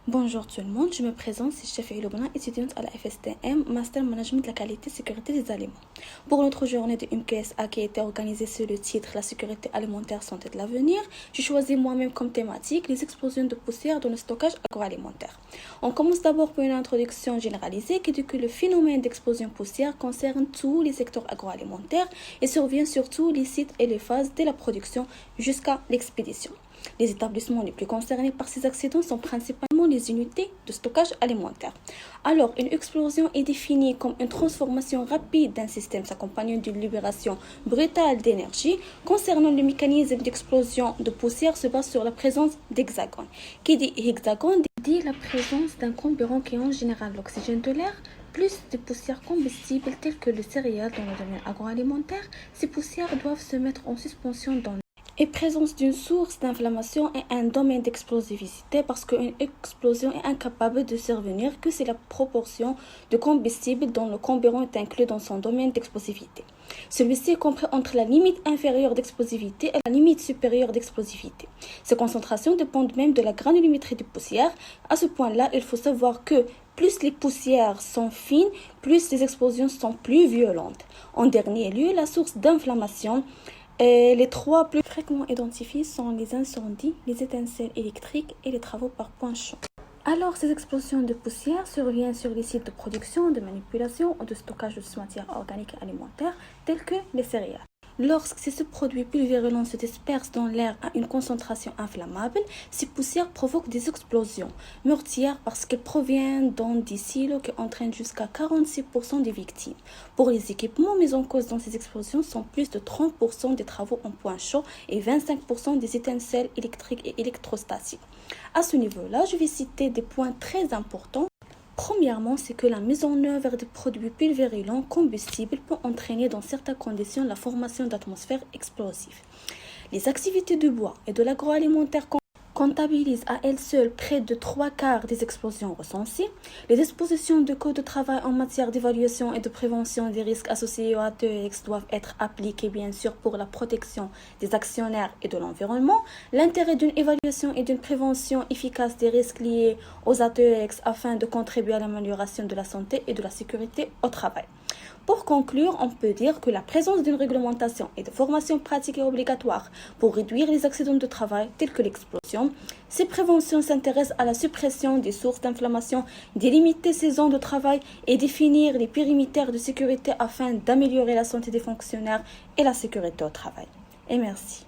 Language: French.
Bonjour tout le monde, je me présente, c'est Chef Iloubna, étudiante à la FSTM, Master Management de la qualité et sécurité des aliments. Pour notre journée de MQSA qui a été organisée sur le titre La sécurité alimentaire santé de l'avenir, j'ai choisi moi-même comme thématique les explosions de poussière dans le stockage agroalimentaire. On commence d'abord par une introduction généralisée qui dit que le phénomène d'explosion poussière concerne tous les secteurs agroalimentaires et survient sur tous les sites et les phases de la production jusqu'à l'expédition. Les établissements les plus concernés par ces accidents sont principalement les unités de stockage alimentaire. Alors, une explosion est définie comme une transformation rapide d'un système s'accompagnant d'une libération brutale d'énergie. Concernant le mécanisme d'explosion de poussière se base sur la présence d'hexagones. Qui dit hexagone dit la présence d'un comburant qui est en général l'oxygène de l'air, plus de poussières combustibles telles que le céréal dans le domaine agroalimentaire. Ces poussières doivent se mettre en suspension dans et présence d'une source d'inflammation et un domaine d'explosivité parce qu'une explosion est incapable de survenir que si la proportion de combustible dont le comburant est inclus dans son domaine d'explosivité. Celui-ci est compris entre la limite inférieure d'explosivité et la limite supérieure d'explosivité. Ces concentrations dépendent même de la granulométrie des poussières. À ce point-là, il faut savoir que plus les poussières sont fines, plus les explosions sont plus violentes. En dernier lieu, la source d'inflammation. Les trois plus fréquemment identifiés sont les incendies, les étincelles électriques et les travaux par points chauds. Alors, ces explosions de poussière surviennent sur les sites de production, de manipulation ou de stockage de matières organiques alimentaires telles que les céréales. Lorsque ce produit pulvérulent se disperse dans l'air à une concentration inflammable, ces poussières provoquent des explosions meurtrières parce qu'elles proviennent des silos qui entraînent jusqu'à 46% des victimes. Pour les équipements mis en cause dans ces explosions sont plus de 30% des travaux en point chaud et 25% des étincelles électriques et électrostatiques. À ce niveau-là, je vais citer des points très importants. Premièrement, c'est que la mise en œuvre de produits pulvérulents combustibles peut entraîner dans certaines conditions la formation d'atmosphères explosives. Les activités du bois et de l'agroalimentaire comptabilisent à elles seules près de 3/4 des explosions recensées. Les dispositions de code de travail en matière d'évaluation et de prévention des risques associés au ATEX doivent être appliquées bien sûr pour la protection des actionnaires et de l'environnement. L'intérêt d'une évaluation et d'une prévention efficace des risques liés aux ATEX afin de contribuer à l'amélioration de la santé et de la sécurité au travail. Pour conclure, on peut dire que la présence d'une réglementation et de formation pratique est obligatoire pour réduire les accidents de travail tels que l'explosion. Ces préventions s'intéressent à la suppression des sources d'inflammation, délimiter ces zones de travail et définir les périmètres de sécurité afin d'améliorer la santé des fonctionnaires et la sécurité au travail. Et merci.